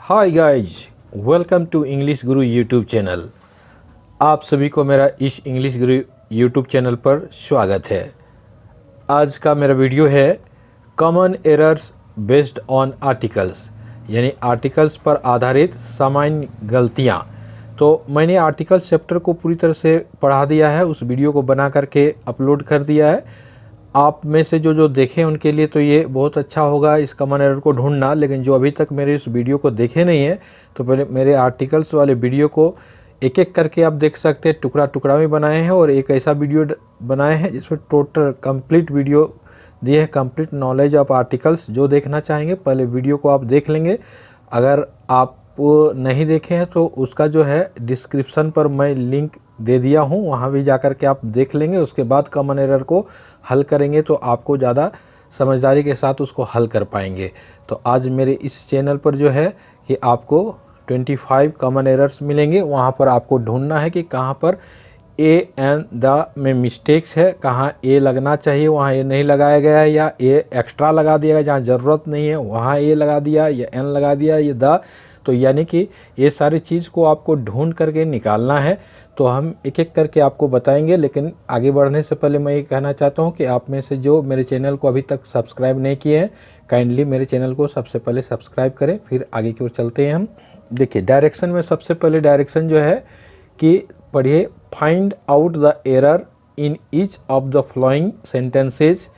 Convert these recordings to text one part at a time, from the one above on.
Hi guys, welcome to English Guru YouTube channel. आप सभी को मेरा इस इंग्लिश गुरु यूट्यूब चैनल पर स्वागत है। आज का मेरा वीडियो है common errors based on articles, यानी आर्टिकल्स पर आधारित सामान्य गलतियाँ। तो मैंने आर्टिकल्स चैप्टर को पूरी तरह से पढ़ा दिया है, उस वीडियो को बना करके अपलोड कर दिया है। आप में से जो देखें उनके लिए तो ये बहुत अच्छा होगा इस कॉमन एरर को ढूंढना, लेकिन जो अभी तक मेरे इस वीडियो को देखे नहीं है तो पहले मेरे आर्टिकल्स वाले वीडियो को एक एक करके आप देख सकते हैं। टुकड़ा टुकड़ा में बनाए हैं और एक ऐसा वीडियो बनाए हैं जिसमें टोटल कंप्लीट वीडियो दिए है, कंप्लीट नॉलेज ऑफ आर्टिकल्स। जो देखना चाहेंगे पहले वीडियो को आप देख लेंगे। अगर आप नहीं देखे हैं तो उसका जो है डिस्क्रिप्शन पर मैं लिंक दे दिया हूँ, वहाँ भी जाकर के आप देख लेंगे। उसके बाद कॉमन एरर को हल करेंगे तो आपको ज़्यादा समझदारी के साथ उसको हल कर पाएंगे। तो आज मेरे इस चैनल पर जो है कि आपको 25 कॉमन एरर्स मिलेंगे। वहाँ पर आपको ढूंढना है कि कहाँ पर ए एंड द में मिस्टेक्स है, कहाँ ए लगना चाहिए वहाँ ए नहीं लगाया गया है, या ए एक्स्ट्रा लगा दिया गया जहाँ ज़रूरत नहीं है वहाँ ए लगा दिया, या एन लगा दिया, या द। तो यानी कि ये सारी चीज़ को आपको ढूंढ करके निकालना है। तो हम एक एक करके आपको बताएंगे, लेकिन आगे बढ़ने से पहले मैं ये कहना चाहता हूँ कि आप में से जो मेरे चैनल को अभी तक सब्सक्राइब नहीं किए हैं, काइंडली मेरे चैनल को सबसे पहले सब्सक्राइब करें, फिर आगे की ओर चलते हैं हम। देखिए डायरेक्शन में सबसे पहले डायरेक्शन जो है कि पढ़िए, find out the error in each of the following sentences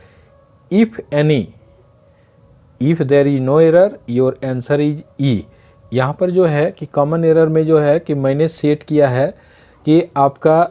if any. If there is no error your answer is E. यहाँ पर जो है कि कॉमन एरर में जो है कि मैंने सेट किया है कि आपका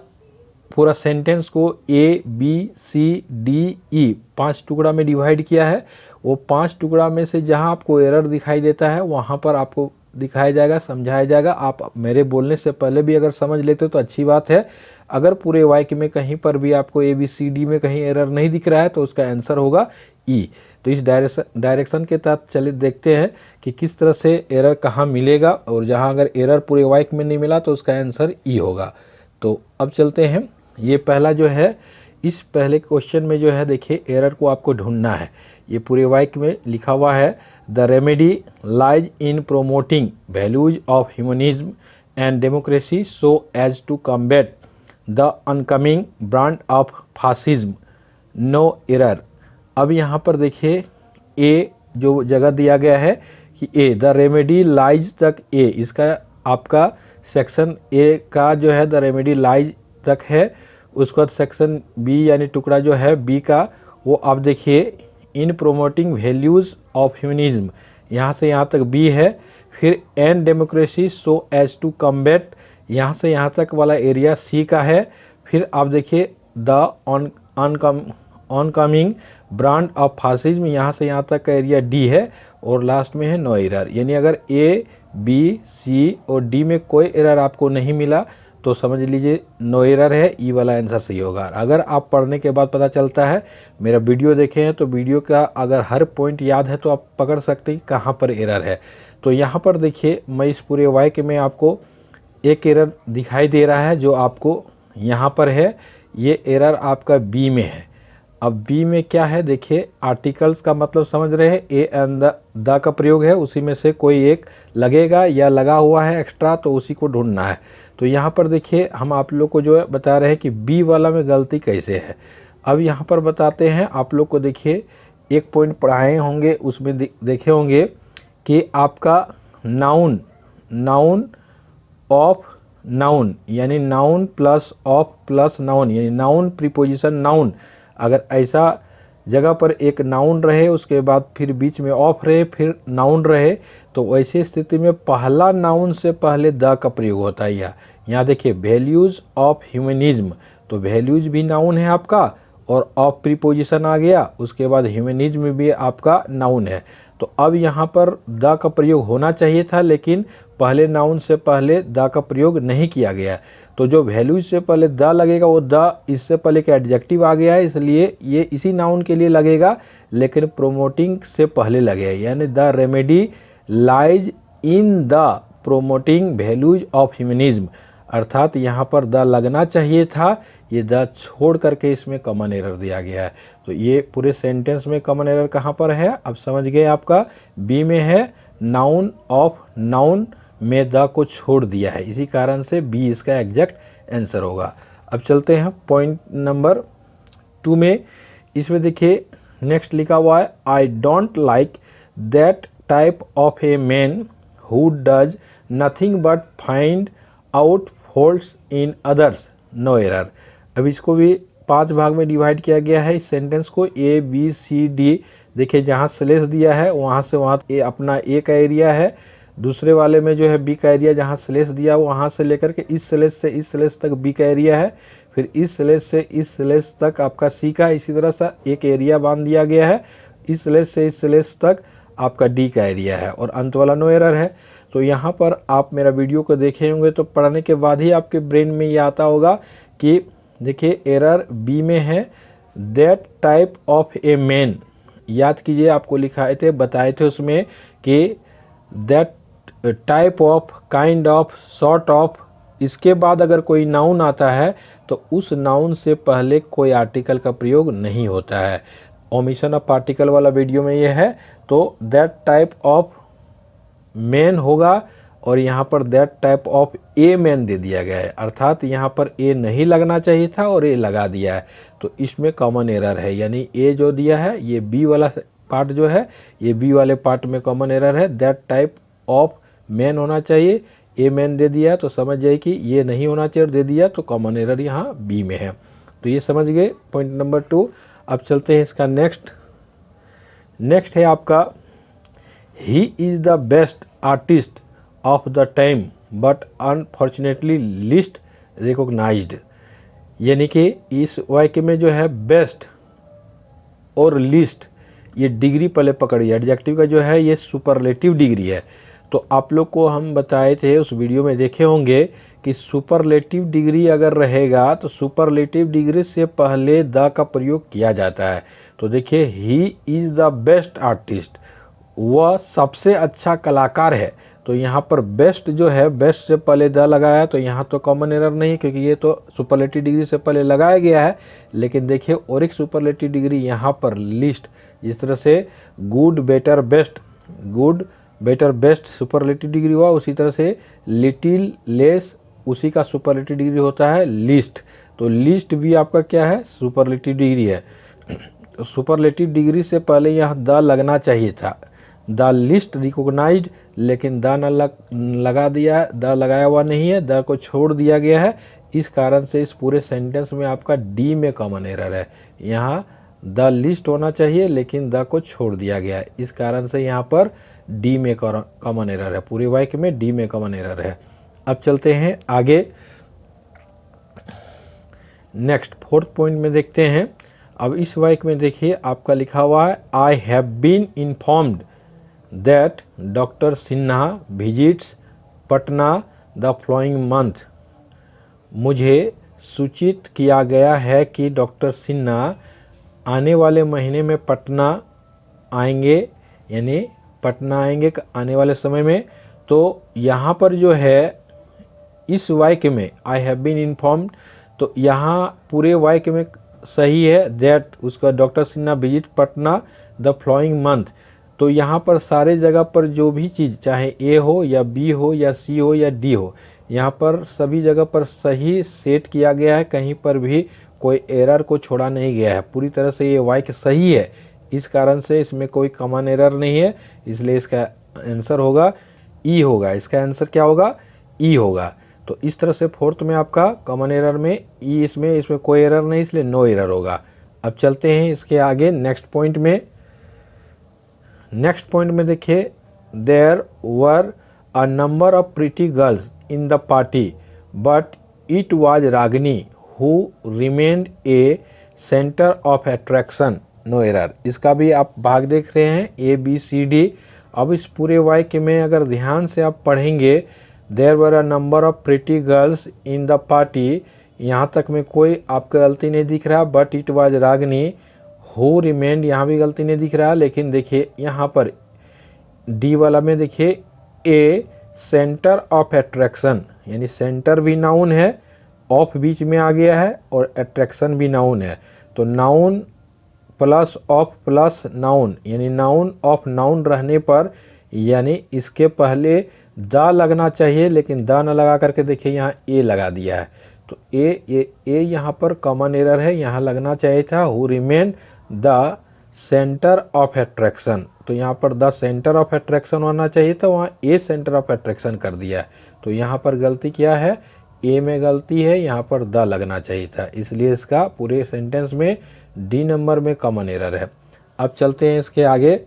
पूरा सेंटेंस को A B C D E 5 टुकड़ा में डिवाइड किया है। वो 5 टुकड़ा में से जहाँ आपको एरर दिखाई देता है वहाँ पर आपको दिखाया जाएगा, समझाया जाएगा। आप मेरे बोलने से पहले भी अगर समझ लेते हो तो अच्छी बात है। अगर पूरे वाक्य में कहीं पर भी आपको ए बी सी डी में कहीं एरर नहीं दिख रहा है तो उसका आंसर होगा ई। तो इस डायरेक्शन के तहत चलिए देखते हैं कि किस तरह से एरर कहाँ मिलेगा, और जहाँ अगर एरर पूरे वाक्य में नहीं मिला तो उसका आंसर ई होगा। तो अब चलते हैं। ये पहला जो है, इस पहले क्वेश्चन में जो है देखिए एरर को आपको ढूंढना है। ये पूरे वाक्य में लिखा हुआ है, the remedy lies in promoting values of humanism and democracy so as to combat the uncoming brand of fascism, no error. अब यहाँ पर देखिए ए जो जगह दिया गया है कि ए द रेमेडी लाइज तक ए, इसका आपका सेक्शन ए का जो है द रेमेडी लाइज तक है। उसके बाद सेक्शन बी यानी टुकड़ा जो है बी का, वो आप देखिए in promoting values of humanism, यहाँ से यहाँ तक बी है। फिर and democracy so as to combat, यहाँ से यहाँ तक वाला एरिया सी का है। फिर आप देखिए the oncoming brand of fascism, यहाँ से यहाँ तक का एरिया डी है, और लास्ट में है नो एरर। यानी अगर ए बी सी और डी में कोई एरर आपको नहीं मिला तो समझ लीजिए नो एरर है, ई वाला आंसर सही होगा। अगर आप पढ़ने के बाद पता चलता है, मेरा वीडियो देखे हैं तो वीडियो का अगर हर पॉइंट याद है तो आप पकड़ सकते हैं कहाँ पर एरर है। तो यहाँ पर देखिए मैं इस पूरे वाक्य में आपको एक एरर दिखाई दे रहा है जो आपको यहाँ पर है। ये एरर आपका बी में है। अब बी में क्या है देखिए, आर्टिकल्स का मतलब समझ रहे हैं, ए एंड द का प्रयोग है, उसी में से कोई एक लगेगा या लगा हुआ है एक्स्ट्रा, तो उसी को ढूंढना है। तो यहाँ पर देखिए हम आप लोग को जो है बता रहे हैं कि बी वाला में गलती कैसे है। अब यहाँ पर बताते हैं आप लोग को। देखिए एक पॉइंट पढ़ाए होंगे, उसमें देखे होंगे कि आपका नाउन ऑफ नाउन, यानी noun plus of plus noun, यानी नाउन प्रीपोजिशन नाउन। अगर ऐसा जगह पर एक नाउन रहे, उसके बाद फिर बीच में ऑफ रहे, फिर नाउन रहे, तो ऐसी स्थिति में पहला नाउन से पहले द का प्रयोग होता है। यहाँ देखिए वैल्यूज़ ऑफ ह्यूमनिज्म, तो वैल्यूज़ भी नाउन है आपका, और ऑफ प्रीपोजिशन आ गया, उसके बाद ह्यूमनिज्म भी आपका नाउन है। तो अब यहाँ पर द का प्रयोग होना चाहिए था, लेकिन पहले नाउन से पहले द का प्रयोग नहीं किया गया। तो जो वैल्यूज से पहले द लगेगा वो द इससे पहले का एडजेक्टिव आ गया है, इसलिए ये इसी नाउन के लिए लगेगा, लेकिन प्रोमोटिंग से पहले लगेगा। यानी the remedy lies in the promoting values of humanism, अर्थात यहाँ पर द लगना चाहिए था, ये द छोड़ करके इसमें कॉमन एरर दिया गया है। तो ये पूरे सेंटेंस में कॉमन एरर कहाँ पर है अब समझ गए, आपका बी में है, नाउन ऑफ नाउन में द को छोड़ दिया है, इसी कारण से बी इसका एग्जैक्ट आंसर होगा। अब चलते हैं पॉइंट नंबर 2 में। इसमें देखिए नेक्स्ट लिखा हुआ है, I don't like that type of a man who does nothing but find out faults in others, no error. अब इसको भी 5 भाग में डिवाइड किया गया है। इस सेंटेंस को ए बी सी डी, देखिए जहाँ स्लेश दिया है वहाँ से वहाँ अपना ए का एरिया है, दूसरे वाले में जो है बी का एरिया, जहाँ स्लेश दिया वहाँ से लेकर के इस स्लेश से इस स्लेश तक बी का एरिया है, फिर इस स्लेश से इस स्लेश तक आपका सी का, इसी तरह से एक एरिया बांध दिया गया है, इस स्लेश से इस स्लेश तक आपका डी का एरिया है, और अंत वाला नो एरर है। तो यहाँ पर आप मेरा वीडियो को देखे होंगे तो पढ़ने के बाद ही आपके ब्रेन में ये आता होगा कि देखिए एरर बी में है, that type of a man. याद कीजिए आपको लिखाए थे, बताए थे उसमें कि that type of, kind of, sort of, इसके बाद अगर कोई नाउन आता है तो उस नाउन से पहले कोई आर्टिकल का प्रयोग नहीं होता है। ओमिशन ऑफ पार्टिकल वाला वीडियो में ये है। तो दैट टाइप ऑफ मैन होगा, और यहाँ पर that type of a man they दिया गया है, अर्थात यहाँ पर ए नहीं लगना चाहिए था और ए लगा दिया है, तो इसमें कॉमन एरर है। यानी ए जो दिया है ये बी वाला पार्ट जो है, ये बी वाले पार्ट में कॉमन एरर है। दैट टाइप ऑफ मैन होना चाहिए, ए मैन दे दिया तो समझ जाए कि ये नहीं होना चाहिए और दे दिया तो कॉमन एरर यहाँ बी में है। तो ये समझ गए पॉइंट नंबर 2। अब चलते हैं इसका नेक्स्ट है आपका, he is the best artist of the time but unfortunately least recognised. यानी कि इस वाक्य में जो है बेस्ट और लिस्ट, ये डिग्री पहले पकड़िए। एडजेक्टिव का जो है ये सुपरलेटिव डिग्री है। तो आप लोग को हम बताए थे, उस वीडियो में देखे होंगे कि सुपरलेटिव डिग्री अगर रहेगा तो सुपरलेटिव डिग्री से पहले द का प्रयोग किया जाता है। तो देखिए ही इज़ द बेस्ट आर्टिस्ट, वह सबसे अच्छा कलाकार है। तो यहाँ पर बेस्ट जो है, बेस्ट से पहले द लगाया, तो यहाँ तो कॉमन एरर नहीं क्योंकि ये तो सुपरलेटिव डिग्री से पहले लगाया गया है। लेकिन देखिए और एक सुपरलेटिव डिग्री यहाँ पर लिस्ट, जिस तरह से good better best, good better best superlative degree हुआ, उसी तरह से लिटिल लेस उसी का सुपरलेटिव डिग्री होता है लिस्ट। तो लिस्ट भी आपका क्या है, सुपरलेटिव डिग्री है। तो सुपरलेटिव डिग्री से पहले यहाँ द लगना चाहिए था, द लिस्ट रिकॉग्नाइज्ड, लेकिन द लगा दिया, द लगाया हुआ नहीं है, द को छोड़ दिया गया है। इस कारण से इस पूरे सेंटेंस में आपका डी में कॉमन एरर है। यहाँ द लिस्ट होना चाहिए लेकिन द को छोड़ दिया गया है, इस कारण से यहाँ पर डी में कॉमन एरर है। पूरे वाक्य में डी में कॉमन एरर है। अब चलते हैं आगे, नेक्स्ट 4th पॉइंट में देखते हैं। अब इस वाक्य में देखिए आपका लिखा हुआ है, I have been informed that doctor Sinha visits Patna the following month. मुझे सूचित किया गया है कि डॉक्टर सिन्हा आने वाले महीने में पटना आएंगे, यानी पटना आएंगे आने वाले समय में। तो यहाँ पर जो है इस वाक्य में आई हैव बीन इन्फॉर्म्ड, तो यहाँ पूरे वाक्य में सही है दैट उसका doctor Sinha visit Patna the following month. तो यहाँ पर सारे जगह पर जो भी चीज़, चाहे ए हो या बी हो या सी हो या डी हो, यहाँ पर सभी जगह पर सही सेट किया गया है, कहीं पर भी कोई एरर को छोड़ा नहीं गया है। पूरी तरह से ये वाक्य सही है, इस कारण से इसमें कोई कॉमन एरर नहीं है, इसलिए इसका आंसर होगा ई होगा। इसका आंसर क्या होगा, ई होगा। तो इस तरह से 4th में आपका कॉमन एरर में ई, इसमें कोई एरर नहीं, इसलिए नो एरर होगा। अब चलते हैं इसके आगे नेक्स्ट पॉइंट में। नेक्स्ट पॉइंट में देखिए, there were a number of pretty girls in the party but it was Ragini who remained a centre of attraction, no error. इसका भी आप भाग देख रहे हैं ए बी सी डी। अब इस पूरे वाक्य में अगर ध्यान से आप पढ़ेंगे, there were a number of pretty girls in the party, यहाँ तक में कोई आपका गलती नहीं दिख रहा, but it was Ragini who remained, यहाँ भी गलती नहीं दिख रहा। लेकिन देखिए यहाँ पर डी वाला में देखिए ए सेंटर ऑफ अट्रैक्शन, यानी सेंटर भी नाउन है, ऑफ बीच में आ गया है और अट्रैक्शन भी नाउन है। तो noun plus of plus noun, यानी नाउन ऑफ नाउन रहने पर यानी इसके पहले द लगना चाहिए, लेकिन द न लगा करके देखिए यहाँ ए लगा दिया है। तो ए यहाँ पर कॉमन एरर है, यहाँ लगना चाहिए था who remain the centre of attraction. तो यहाँ पर द सेंटर ऑफ अट्रैक्शन होना चाहिए था, वहाँ ए सेंटर ऑफ अट्रैक्शन कर दिया है। तो यहाँ पर गलती क्या है, ए में गलती है, यहाँ पर द लगना चाहिए था, इसलिए इसका पूरे सेंटेंस में डी नंबर में कॉमन एरर है। अब चलते हैं इसके आगे।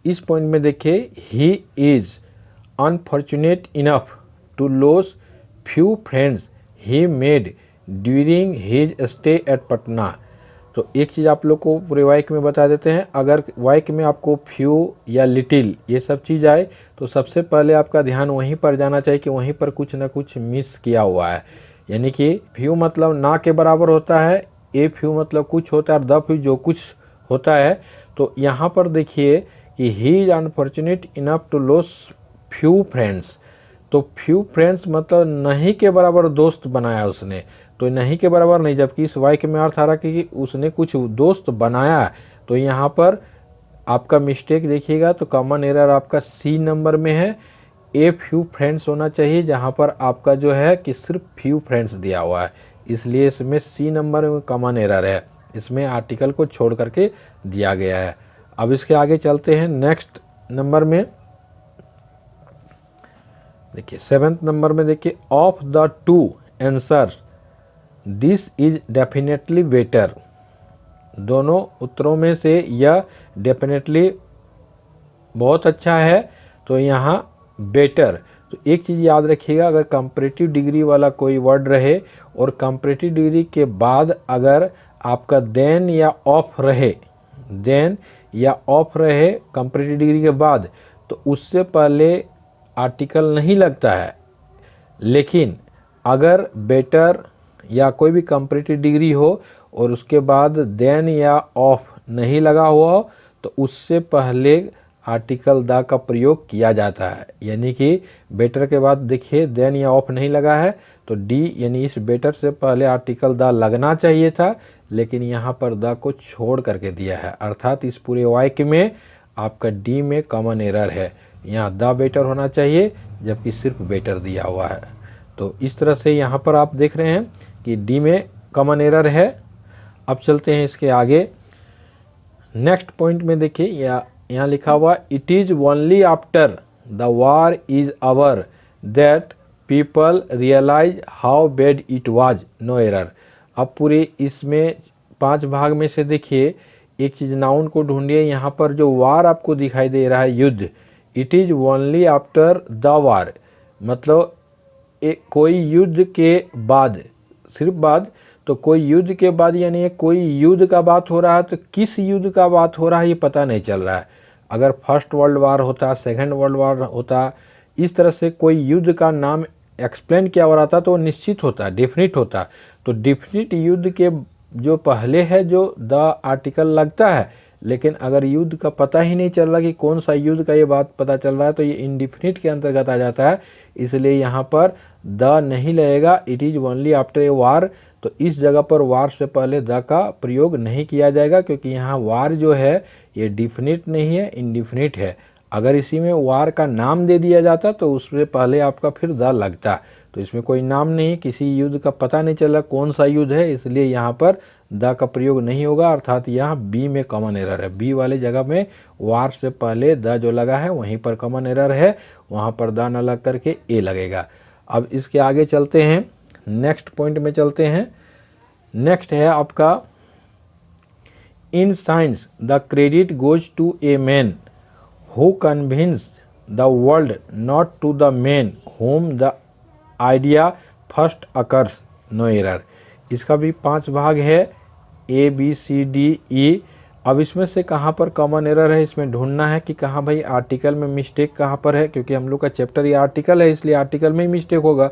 इस पॉइंट में देखिए, he is unfortunate enough to lose few friends he made during his stay at Patna. तो एक चीज़ आप लोग को पूरे वाक्य में बता देते हैं। अगर वाक्य में आपको फ्यू या लिटिल ये सब चीज़ आए तो सबसे पहले आपका ध्यान वहीं पर जाना चाहिए कि वहीं पर कुछ ना कुछ मिस किया हुआ है। यानी कि फ्यू मतलब ना के बराबर होता है, ए फ्यू मतलब कुछ होता है, और द फ्यू जो कुछ होता है। तो यहाँ पर देखिए कि he is unfortunate enough to lose few friends. तो फ्यू फ्रेंड्स मतलब नहीं के बराबर दोस्त बनाया उसने, तो नहीं के बराबर नहीं, जबकि इस वाक्य में अर्थ आ रहा कि उसने कुछ दोस्त बनाया है। तो यहाँ पर आपका मिस्टेक देखिएगा, तो कॉमन एरर आपका सी नंबर में है। ए फ्यू फ्रेंड्स होना चाहिए, जहाँ पर आपका जो है कि सिर्फ फ्यू फ्रेंड्स दिया हुआ है, इसलिए इसमें सी नंबर में कॉमन एरर है, इसमें आर्टिकल को छोड़ करके दिया गया है। अब इसके आगे चलते हैं नेक्स्ट नंबर में। देखिए 7th नंबर में देखिए, of the two answers this is definitely better. दोनों उत्तरों में से यह डेफिनेटली बहुत अच्छा है, तो यहाँ बेटर। तो एक चीज़ याद रखिएगा, अगर कंपैरेटिव डिग्री वाला कोई वर्ड रहे और कंपैरेटिव डिग्री के बाद अगर आपका देन या ऑफ रहे, देन या ऑफ रहे कंपैरेटिव डिग्री के बाद, तो उससे पहले आर्टिकल नहीं लगता है। लेकिन अगर बेटर या कोई भी कंपैरेटिव डिग्री हो और उसके बाद देन या ऑफ नहीं लगा हुआ हो, तो उससे पहले आर्टिकल द का प्रयोग किया जाता है। यानी कि बेटर के बाद देखिए देन या ऑफ नहीं लगा है, तो डी यानी इस बेटर से पहले आर्टिकल द लगना चाहिए था, लेकिन यहाँ पर द को छोड़ करके दिया है, अर्थात इस पूरे वाक्य में आपका डी में कॉमन एरर है। यहाँ द बेटर होना चाहिए, जबकि सिर्फ बेटर दिया हुआ है। तो इस तरह से यहाँ पर आप देख रहे हैं कि डी में कॉमन एरर है। अब चलते हैं इसके आगे। नेक्स्ट पॉइंट में देखिए, यहाँ लिखा हुआ, it is only after the war is over that people realise how bad it was, no error. अब पूरे इसमें 5 भाग में से देखिए, एक चीज़ नाउन को ढूंढिए। यहाँ पर जो वार आपको दिखाई दे रहा है, युद्ध, it is only after the वार, मतलब कोई युद्ध के बाद, सिर्फ बाद, तो कोई युद्ध के बाद यानी कोई युद्ध का बात हो रहा है, तो किस युद्ध का बात हो रहा है ये पता नहीं चल रहा है। अगर फर्स्ट वर्ल्ड वार होता, सेकंड वर्ल्ड वार होता, इस तरह से कोई युद्ध का नाम एक्सप्लेन किया हो रहा था, तो वो निश्चित होता, डेफिनिट होता। तो डेफिनिट युद्ध के जो पहले है जो द आर्टिकल लगता है, लेकिन अगर युद्ध का पता ही नहीं चल रहा कि कौन सा युद्ध का ये बात पता चल रहा है, तो ये इंडिफिनिट के अंतर्गत आ जाता है, इसलिए यहाँ पर द नहीं लगेगा। It is only after a वार, तो इस जगह पर वार से पहले द का प्रयोग नहीं किया जाएगा, क्योंकि यहाँ वार जो है ये डिफिनिट नहीं है, इंडिफिनिट है। अगर इसी में वार का नाम दे दिया जाता तो उससे पहले आपका फिर द लगता, तो इसमें कोई नाम नहीं, किसी युद्ध का पता नहीं चला कौन सा युद्ध है, इसलिए यहाँ पर द का प्रयोग नहीं होगा, अर्थात यहाँ बी में कॉमन एरर है। बी वाले जगह में वार से पहले द जो लगा है वहीं पर कॉमन एरर है, वहाँ पर द न लग करके ए लगेगा। अब इसके आगे चलते हैं, नेक्स्ट पॉइंट में चलते हैं। नेक्स्ट है आपका, in science the credit goes to a man who convinced the world, not to the man whom the idea first occurs, no error. इसका भी 5 भाग है, A B C D E. अब इसमें से कहाँ पर कॉमन एरर है, इसमें ढूंढना है कि कहाँ भाई आर्टिकल में मिस्टेक कहाँ पर है, क्योंकि हम लोग का चैप्टर ये आर्टिकल है, इसलिए आर्टिकल में ही मिस्टेक होगा।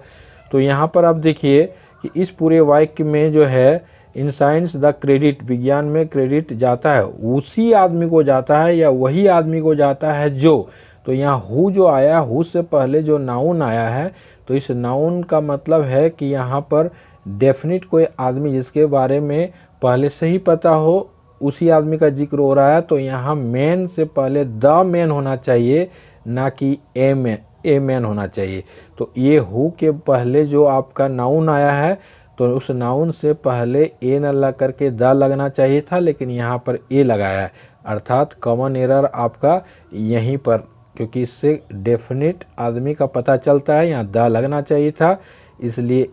तो यहाँ पर आप देखिए कि इस पूरे वाक्य में जो है, इन साइंस द क्रेडिट, विज्ञान में क्रेडिट जाता है उसी आदमी को जाता है या वही आदमी को जाता है जो, तो यहाँ हु जो आया, हु से पहले जो नाउन आया है, तो इस नाउन का मतलब है कि यहाँ पर डेफिनिट कोई आदमी जिसके बारे में पहले से ही पता हो उसी आदमी का जिक्र हो रहा है, तो यहाँ मैन से पहले द मैन होना चाहिए, ना कि ए मैन होना चाहिए। तो ये हु के पहले जो आपका नाउन आया है, तो उस नाउन से पहले ए न लग करके द लगना चाहिए था, लेकिन यहाँ पर ए लगाया है, अर्थात कॉमन एरर आपका यहीं पर, क्योंकि इससे डेफिनेट आदमी का पता चलता है, यहाँ द लगना चाहिए था, इसलिए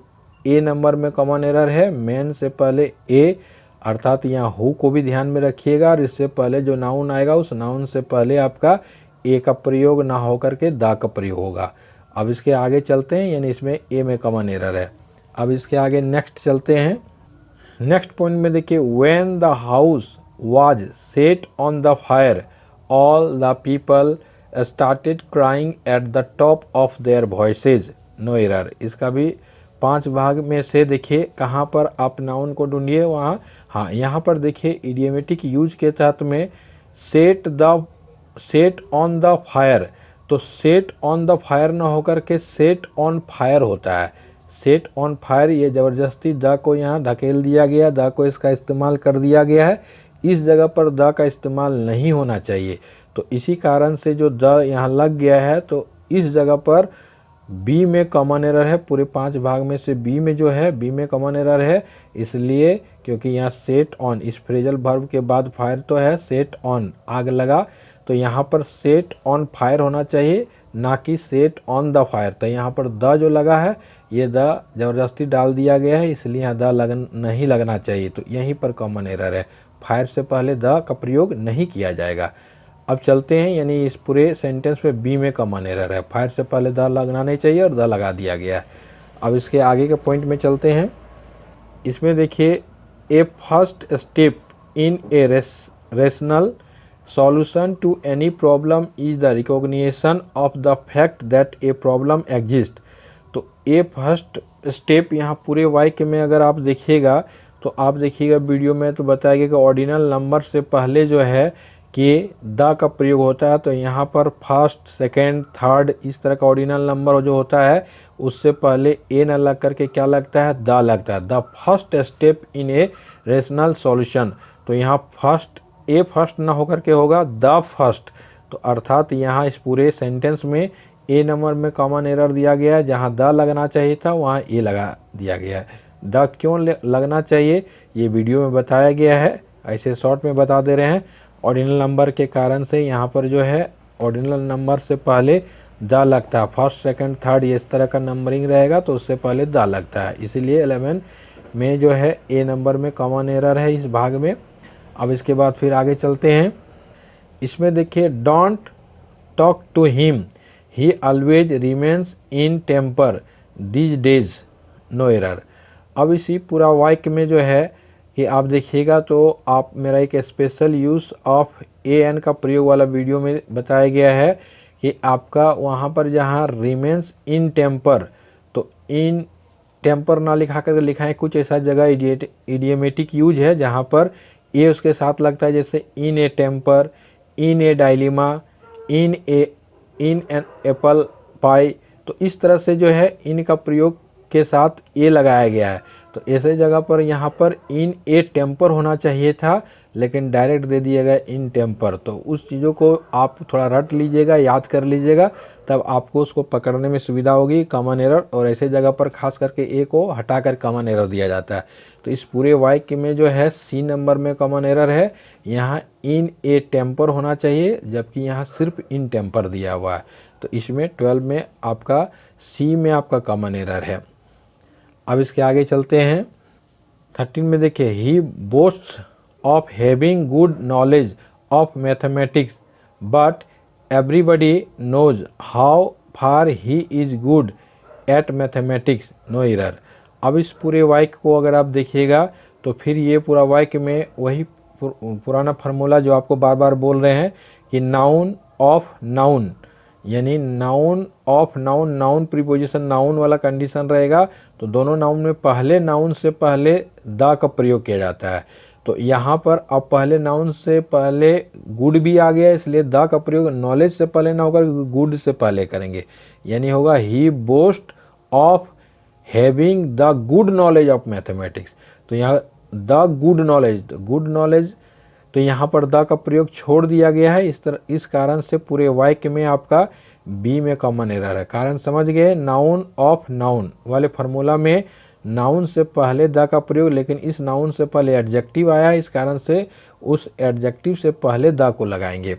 ए नंबर में कॉमन एरर है। मैन से पहले ए, अर्थात यहाँ हु को भी ध्यान में रखिएगा, और इससे पहले जो नाउन आएगा उस नाउन से पहले आपका ए का प्रयोग ना हो करके द का प्रयोग होगा। अब इसके आगे चलते हैं, यानी इसमें ए में कॉमन एरर है। अब इसके आगे नेक्स्ट चलते हैं। नेक्स्ट पॉइंट में देखिए, when the house was set on the fire all the people started crying at the top of their voices, no error. इसका भी 5 भाग में से देखिए कहाँ पर आप नाउन को ढूंढिए वहाँ। हाँ, यहाँ पर देखिए इडियोमेटिक यूज के तहत में सेट ऑन द फायर, तो सेट ऑन द फायर ना होकर के सेट ऑन फायर होता है। सेट ऑन फायर, ये ज़बरदस्ती द को यहाँ धकेल दिया गया, द को इसका इस्तेमाल कर दिया गया है, इस जगह पर द का इस्तेमाल नहीं होना चाहिए। तो इसी कारण से जो द यहाँ लग गया है, तो इस जगह पर बी में कॉमन एरर है। पूरे 5 भाग में से बी में जो है, बी में कॉमन एरर है, इसलिए क्योंकि यहाँ सेट ऑन, इस फ्रेजल वर्ब के बाद फायर तो है, सेट ऑन आग लगा, तो यहाँ पर सेट ऑन फायर होना चाहिए, ना कि सेट ऑन द फायर। तो यहाँ पर द जो लगा है, ये द ज़बरदस्ती डाल दिया गया है, इसलिए यहाँ द नहीं लगना चाहिए, तो यहीं पर कॉमन एरर है। फायर से पहले द का प्रयोग नहीं किया जाएगा। अब चलते हैं, यानी इस पूरे सेंटेंस में बी में कॉमन एरर है, फायर से पहले द लगना नहीं चाहिए और द लगा दिया गया है। अब इसके आगे के पॉइंट में चलते हैं। इसमें देखिए, a first step in a rational solution to any problem is the recognition of the fact that a problem exists। तो ए फर्स्ट स्टेप यहाँ पूरे वाक्य में अगर आप देखिएगा, तो आप देखिएगा वीडियो में तो बताया गया कि ऑर्डिनल नंबर से पहले जो है कि द का प्रयोग होता है, तो यहाँ पर फर्स्ट, सेकेंड, थर्ड इस तरह का ऑर्डिनल नंबर जो होता है, उससे पहले ए न लग करके क्या लगता है, द लगता है। The first step in a rational solution, तो यहाँ फर्स्ट, ए फर्स्ट ना होकर के होगा द फर्स्ट, तो अर्थात यहाँ इस पूरे सेंटेंस में ए नंबर में कॉमन एरर दिया गया है, जहाँ द लगना चाहिए था वहाँ ए लगा दिया गया है। द क्यों लगना चाहिए ये वीडियो में बताया गया है, ऐसे शॉर्ट में बता दे रहे हैं। ऑर्डिनल नंबर के कारण से यहाँ पर जो है ऑर्डिनल नंबर से पहले द लगता है, फर्स्ट, सेकंड, थर्ड ये इस तरह का नंबरिंग रहेगा, तो उससे पहले द लगता है, इसीलिए 11 में जो है ए नंबर में कॉमन एरर है इस भाग में। अब इसके बाद फिर आगे चलते हैं। इसमें देखिए, don't talk to him, he always remains in temper these days, no error. अब इसी पूरा वाक्य में जो है कि आप देखिएगा, तो आप मेरा एक special use of a an का प्रयोग वाला वीडियो में बताया गया है कि आपका वहाँ पर जहाँ रिमेन्स इन टेम्पर, तो इन टेम्पर ना लिखा कर लिखा है, कुछ ऐसा जगह इडियोमेटिक यूज है जहाँ पर ए उसके साथ लगता है, जैसे in a temper, in a dilemma, in an apple pie, तो इस तरह से जो है इन का प्रयोग के साथ ए लगाया गया है। तो ऐसे जगह पर यहाँ पर इन ए टेम्पर होना चाहिए था, लेकिन डायरेक्ट दे दिया गया इन टेम्पर। तो उस चीज़ों को आप थोड़ा रट लीजिएगा, याद कर लीजिएगा, तब आपको उसको पकड़ने में सुविधा होगी, कॉमन एरर। और ऐसे जगह पर खास करके ए को हटा कर कॉमन एरर दिया जाता है। तो इस पूरे वाक्य में जो है सी नंबर में कॉमन एरर है, यहाँ इन ए टेम्पर होना चाहिए, जबकि यहाँ सिर्फ इन टेम्पर दिया हुआ है। तो इसमें 12 में आपका सी में आपका कॉमन एरर है। अब इसके आगे चलते हैं। 13 में देखिए, he boasts of having good knowledge of mathematics but everybody knows how far he is good at mathematics, no error. अब इस पूरे वाक्य को अगर आप देखिएगा, तो फिर ये पूरा वाक्य में वही पुराना फार्मूला जो आपको बार बार बोल रहे हैं कि नाउन ऑफ नाउन, यानी noun of noun, noun preposition noun वाला कंडीशन रहेगा, तो दोनों नाउन में पहले नाउन से पहले द का प्रयोग किया जाता है। तो यहाँ पर अब पहले नाउन से पहले गुड भी आ गया, इसलिए द का प्रयोग नॉलेज से पहले ना होकर गुड से पहले करेंगे, यानी होगा he boast of having the good knowledge of mathematics. तो यहाँ द गुड नॉलेज तो यहाँ पर द का प्रयोग छोड़ दिया गया है। इस कारण से पूरे वाक्य में आपका बी में कॉमन एरर है। कारण समझ गए, नाउन ऑफ नाउन वाले फार्मूला में नाउन से पहले द का प्रयोग, लेकिन इस नाउन से पहले एडजेक्टिव आया है, इस कारण से उस एडजेक्टिव से पहले द को लगाएंगे।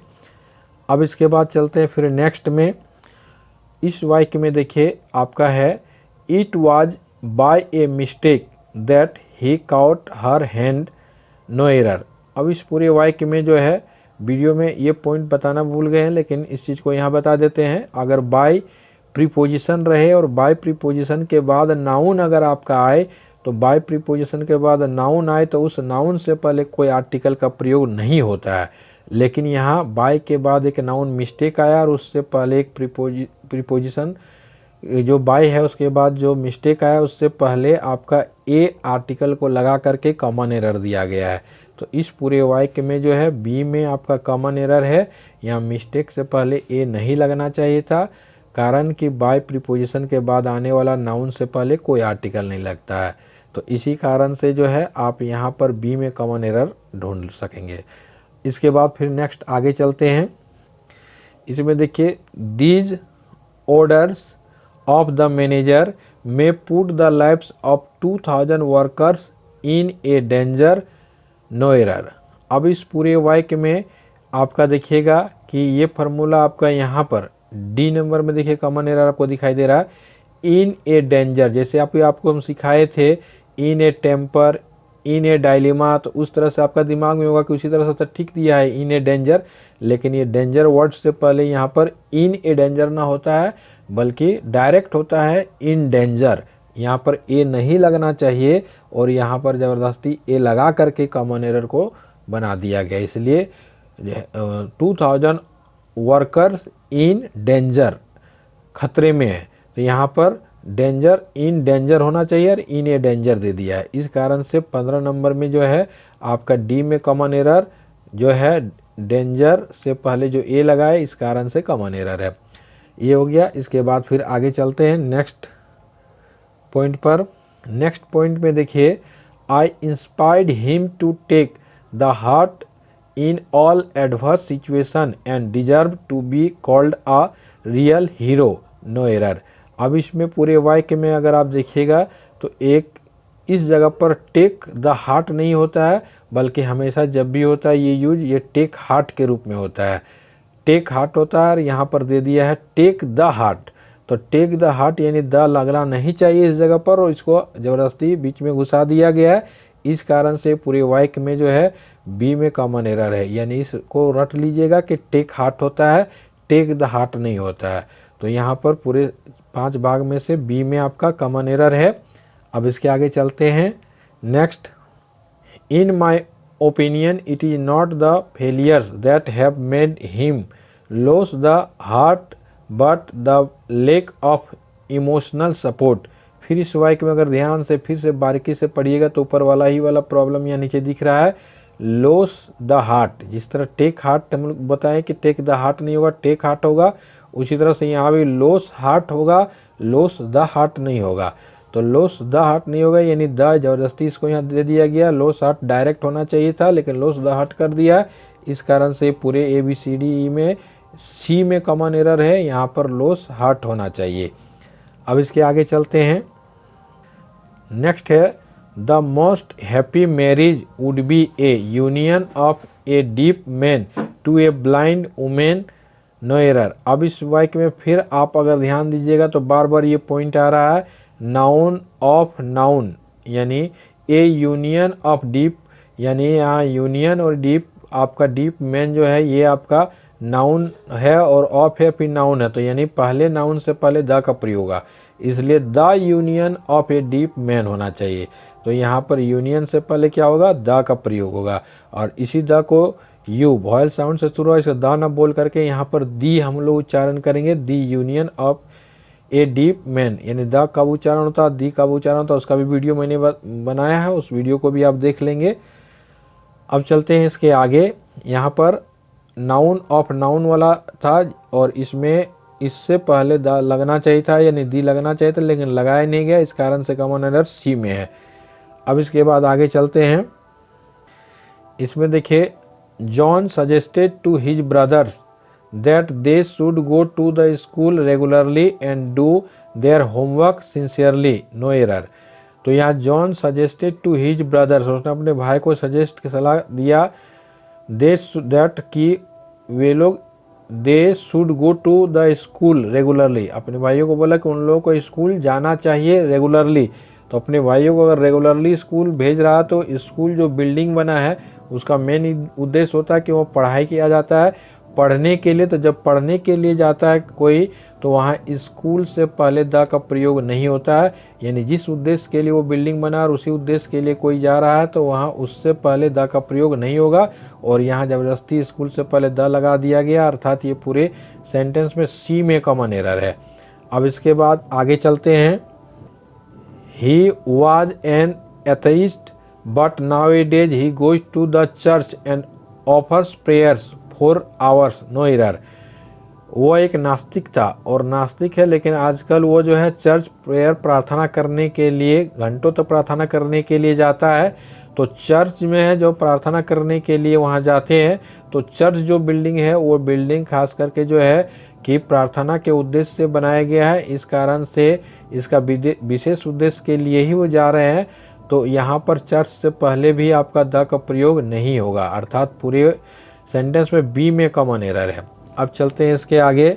अब इसके बाद चलते हैं फिर नेक्स्ट में। इस वाक्य में देखिए आपका है, it was by a mistake that he caught her hand, no error. अब इस पूरे वाक्य में जो है वीडियो में ये पॉइंट बताना भूल गए हैं, लेकिन इस चीज़ को यहाँ बता देते हैं। अगर बाय प्रीपोजिशन रहे और बाय प्रीपोजिशन के बाद नाउन अगर आपका आए, तो बाय प्रीपोजिशन के बाद नाउन आए तो उस नाउन से पहले कोई आर्टिकल का प्रयोग नहीं होता है। लेकिन यहाँ बाय के बाद एक नाउन मिस्टेक आया और उससे पहले एक प्रीपोजिशन जो बाय है उसके बाद जो मिस्टेक आया उससे पहले आपका ए आर्टिकल को लगा करके कॉमन एरर दिया गया है। तो इस पूरे वाक्य में जो है बी में आपका कॉमन एरर है। यहाँ मिस्टेक से पहले ए नहीं लगना चाहिए था, कारण कि बाय प्रीपोजिशन के बाद आने वाला नाउन से पहले कोई आर्टिकल नहीं लगता है। तो इसी कारण से जो है आप यहाँ पर बी में कॉमन एरर ढूंढ सकेंगे। इसके बाद फिर नेक्स्ट आगे चलते हैं। इसमें देखिए, these orders of the manager may put the lives of 2000 workers in a danger, no error. अब इस पूरे वाक्य में आपका देखिएगा कि ये फार्मूला आपका यहाँ पर डी नंबर में देखिए कॉमन एरर आपको दिखाई दे रहा है। इन ए डेंजर, जैसे आपको हम सिखाए थे इन a temper, in A dilemma, तो उस तरह से आपका दिमाग में होगा कि उसी तरह से ठीक दिया है इन ए डेंजर। लेकिन ये डेंजर वर्ड से पहले यहाँ पर इन ए डेंजर ना होता है, बल्कि डायरेक्ट होता है इन डेंजर। यहाँ पर ए नहीं लगना चाहिए और यहाँ पर ज़बरदस्ती ए लगा करके कॉमन एरर को बना दिया गया। इसलिए 2000 वर्कर्स इन डेंजर, खतरे में है, तो यहाँ पर डेंजर इन डेंजर होना चाहिए और इन ए डेंजर दे दिया है। इस कारण से 15 नंबर में जो है आपका डी में कॉमन एरर जो है डेंजर से पहले जो ए लगाए, इस कारण से कॉमन एरर है। ये हो गया। इसके बाद फिर आगे चलते हैं नेक्स्ट पॉइंट पर। नेक्स्ट पॉइंट में देखिए, I inspired him to take the heart in all adverse situation and deserve to be called a real hero, no error. अब इसमें पूरे वाक्य में अगर आप देखिएगा तो एक इस जगह पर टेक द हार्ट नहीं होता है, बल्कि हमेशा जब भी होता है ये यूज ये टेक हार्ट के रूप में होता है। टेक हार्ट होता है और यहाँ पर दे दिया है टेक द हार्ट। तो टेक द हार्ट यानी द लगना नहीं चाहिए इस जगह पर, और इसको ज़बरदस्ती बीच में घुसा दिया गया है। इस कारण से पूरे वाक्य में जो है बी में कॉमन एरर है। यानी इसको रट लीजिएगा कि टेक हार्ट होता है, टेक द हार्ट नहीं होता है। तो यहाँ पर पूरे 5 भाग में से बी में आपका कॉमन एरर है। अब इसके आगे चलते हैं next. In my opinion it is not the failures that have made him lose the heart but the lack of emotional support. फिर इस वाक्य में अगर ध्यान से फिर से बारीकी से पढ़िएगा तो ऊपर वाला ही वाला प्रॉब्लम यहाँ नीचे दिख रहा है, लॉस द हार्ट। जिस तरह टेक हार्ट हम लोग बताएं कि टेक द हार्ट नहीं होगा, टेक हार्ट होगा, उसी तरह से यहाँ भी लॉस हार्ट होगा, लॉस द हार्ट नहीं होगा। तो लॉस द हार्ट नहीं होगा यानी द ज़बरदस्ती इसको यहाँ दे दिया गया। लॉस हार्ट डायरेक्ट होना चाहिए था, लेकिन लॉस द हार्ट कर दिया। इस कारण से पूरे ABCD में सी में कॉमन एरर है, यहाँ पर लॉस हार्ट होना चाहिए। अब इसके आगे चलते हैं। नेक्स्ट है, the most happy marriage would be a union of a deep man to a blind woman, no error. अब इस वाक्य में फिर आप अगर ध्यान दीजिएगा तो बार बार ये पॉइंट आ रहा है, नाउन ऑफ नाउन यानी ए यूनियन ऑफ डीप, यानी यहाँ यूनियन और डीप, आपका डीप मैन जो है ये आपका नाउन है और ऑफ है फिर नाउन है, तो यानी पहले नाउन से पहले द का प्रयोग होगा, इसलिए the union of a deep man होना चाहिए। तो यहाँ पर यूनियन से पहले क्या होगा, द का प्रयोग होगा, और इसी द को यू वॉयल साउंड से शुरू है, इसे द न बोल करके यहाँ पर दी हम लोग उच्चारण करेंगे, the union of a deep man, यानी द कब उच्चारण होता है, दी कब उच्चारण होता है, उसका भी वीडियो मैंने बनाया है, उस वीडियो को भी आप देख लेंगे। अब चलते हैं इसके आगे। यहाँ पर नाउन ऑफ नाउन वाला था और इसमें इससे पहले द लगना चाहिए था यानी दी लगना चाहिए था, लेकिन लगाया नहीं गया, इस कारण से कॉमन एरर सी में है। अब इसके बाद आगे चलते हैं। इसमें देखिए John suggested to his brothers that they should go to the school regularly and do their homework sincerely, no error. तो यहाँ John suggested to his brothers, उसने अपने भाई को सजेस्ट की सलाह दिया दैट कि वे लोग they should go to the school regularly, अपने भाइयों को बोला कि उन लोगों को स्कूल जाना चाहिए रेगुलरली। तो अपने भाइयों को अगर रेगुलरली स्कूल भेज रहा तो स्कूल जो बिल्डिंग बना है उसका मेन उद्देश्य होता है कि वो पढ़ाई किया जाता है पढ़ने के लिए। तो जब पढ़ने के लिए जाता है कोई तो वहाँ स्कूल से पहले द का प्रयोग नहीं होता है, यानी जिस उद्देश्य के लिए वो बिल्डिंग बना और उसी उद्देश्य के लिए कोई जा रहा है तो वहाँ उससे पहले द का प्रयोग नहीं होगा। और यहाँ ज़बरदस्ती स्कूल से पहले द लगा दिया गया, अर्थात ये पूरे सेंटेंस में सी में कॉमन एरर है। अब इसके बाद आगे चलते हैं। He was an atheist but nowadays he goes to the church and offers prayers for hours, no error. वो एक नास्तिक था और नास्तिक है, लेकिन आजकल वो जो है चर्च प्रेयर प्रार्थना करने के लिए घंटों तक प्रार्थना करने के लिए जाता है। तो चर्च में है जो प्रार्थना करने के लिए वहाँ जाते हैं। तो चर्च जो बिल्डिंग है वो बिल्डिंग खास करके जो है कि प्रार्थना के उद्देश्य से बनाया गया है, इस कारण से इसका विशेष उद्देश्य के लिए ही वो जा रहे हैं। तो यहाँ पर चर्च से पहले भी आपका द का प्रयोग नहीं होगा, अर्थात पूरे सेंटेंस में बी में कॉमन एरर है। अब चलते हैं इसके आगे।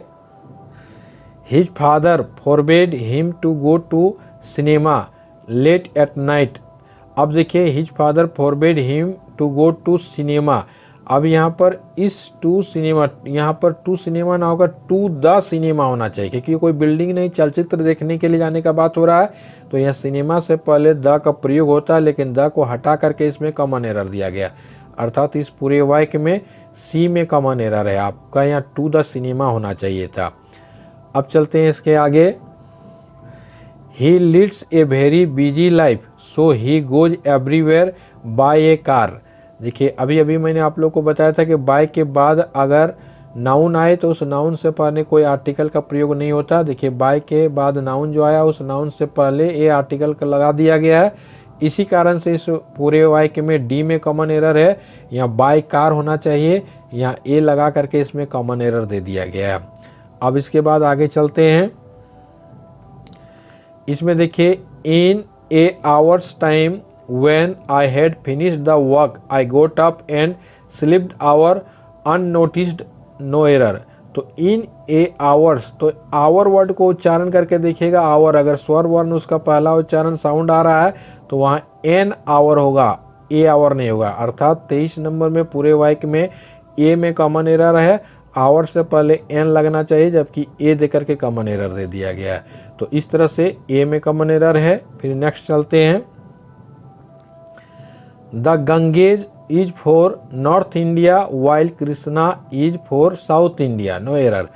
His father forbade him to go to cinema late at night. अब देखिए his father forbade him to go to cinema. अब यहाँ पर इस टू सिनेमा, यहाँ पर टू सिनेमा ना होगा टू द सिनेमा होना चाहिए, क्योंकि कोई बिल्डिंग नहीं चलचित्र देखने के लिए जाने का बात हो रहा है। तो यहाँ सिनेमा से पहले द का प्रयोग होता है, लेकिन द को हटा करके इसमें कॉमन एरर दिया गया, अर्थात इस पूरे वाक्य में सी में कॉमन एरर है। आपका यहाँ टू द सिनेमा होना चाहिए था। अब चलते हैं इसके आगे। He leads a very busy life so he goes everywhere by a car. देखिए अभी अभी मैंने आप लोग को बताया था कि बाय के बाद अगर नाउन आए तो उस नाउन से पहले कोई आर्टिकल का प्रयोग नहीं होता। देखिए बाय के बाद नाउन जो आया उस नाउन से पहले ए आर्टिकल का लगा दिया गया है, इसी कारण से इस पूरे वाक्य में डी में कॉमन एरर है। यहाँ बाय कार होना चाहिए, यहाँ ए लगा करके इसमें कॉमन एरर दे दिया गया है। अब इसके बाद आगे चलते हैं। इसमें देखिए in a hours time when I had finished the work I got up and slipped our unnoticed, no error. तो इन ए आवर्स, तो आवर वर्ड को उच्चारण करके देखिएगा। आवर अगर स्वर वर्ण उसका पहला उच्चारण साउंड आ रहा है तो वहाँ एन आवर होगा, ए आवर नहीं होगा, अर्थात 23 नंबर में पूरे वाक्य में ए में कॉमन एरर है। आवर से पहले एन लगना चाहिए, जबकि ए दे करके कॉमन एरर दे दिया गया है। तो इस तरह से ए में कॉमन एरर है। फिर नेक्स्ट चलते हैं। The Ganges is for north India while Krishna is for south India, no error.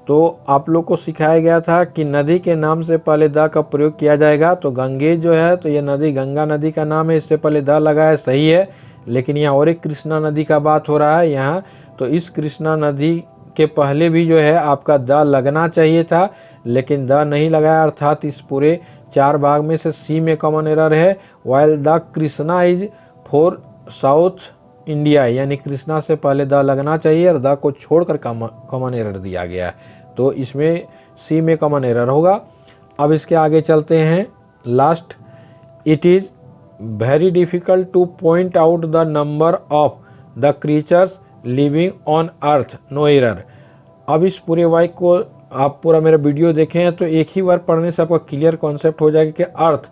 तो आप लोग को सिखाया गया था कि नदी के नाम से पहले द का प्रयोग किया जाएगा। तो गंगेज जो है तो ये नदी गंगा नदी का नाम है, इससे पहले द लगा है, सही है। लेकिन यहाँ और एक कृष्णा नदी का बात हो रहा है यहाँ, तो इस कृष्णा नदी के पहले भी जो है आपका द लगना चाहिए था, लेकिन द नहीं लगाया, अर्थात इस पूरे 4 भाग में से सी में कॉमन एरर है। While the Krishna is for south India, यानी कृष्णा से पहले द लगना चाहिए और द को छोड़कर कॉमन एरर दिया गया है, तो इसमें सी में कॉमन एरर होगा। अब इसके आगे चलते हैं। Last, it is very difficult to point out the number of the creatures living on earth, no error. अब इस पूरे वाक्य को आप पूरा मेरा वीडियो देखें तो एक ही बार पढ़ने से आपका क्लियर कॉन्सेप्ट हो जाएगा कि अर्थ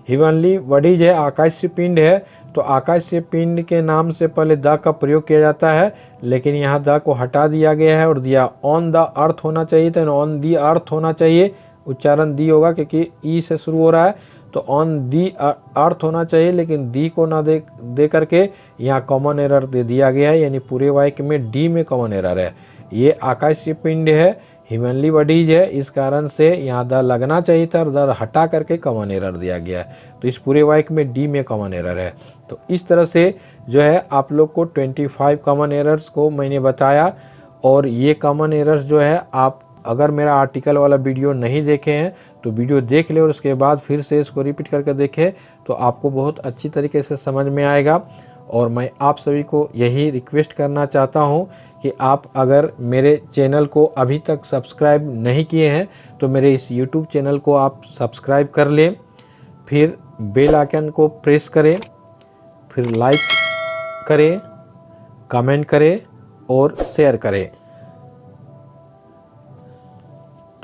हेवनली बॉडीज है, आकाशीय पिंड है। तो आकाशीय पिंड के नाम से पहले द का प्रयोग किया जाता है, लेकिन यहाँ द को हटा दिया गया है और दिया ऑन द अर्थ होना चाहिए था, ऑन दी अर्थ होना चाहिए। उच्चारण दी होगा क्योंकि ई से शुरू हो रहा है, तो ऑन दी अर्थ होना चाहिए, लेकिन दी को ना दे करके यहाँ कॉमन एरर दे दिया गया है, यानी पूरे वाक्य में डी में कॉमन एरर है। ये आकाशीय पिंड है, ह्यूमनली बॉडीज है, इस कारण से यहाँ द लगना चाहिए था और द हटा करके कॉमन एरर दिया गया है। तो इस पूरे वाक्य में डी में कॉमन एरर है। तो इस तरह से जो है आप लोग को 25 कॉमन एरर्स को मैंने बताया, और ये कॉमन एरर्स जो है आप अगर मेरा आर्टिकल वाला वीडियो नहीं देखे हैं तो वीडियो देख ले और उसके बाद फिर से इसको रिपीट करके देखें, तो आपको बहुत अच्छी तरीके से समझ में आएगा। और मैं आप सभी को यही रिक्वेस्ट करना चाहता हूं कि आप अगर मेरे चैनल को अभी तक सब्सक्राइब नहीं किए हैं तो मेरे इस YouTube चैनल को आप सब्सक्राइब कर लें, फिर बेल आइकन को प्रेस करें, फिर लाइक करें, कमेंट करें और शेयर करें।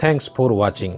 Thanks for watching.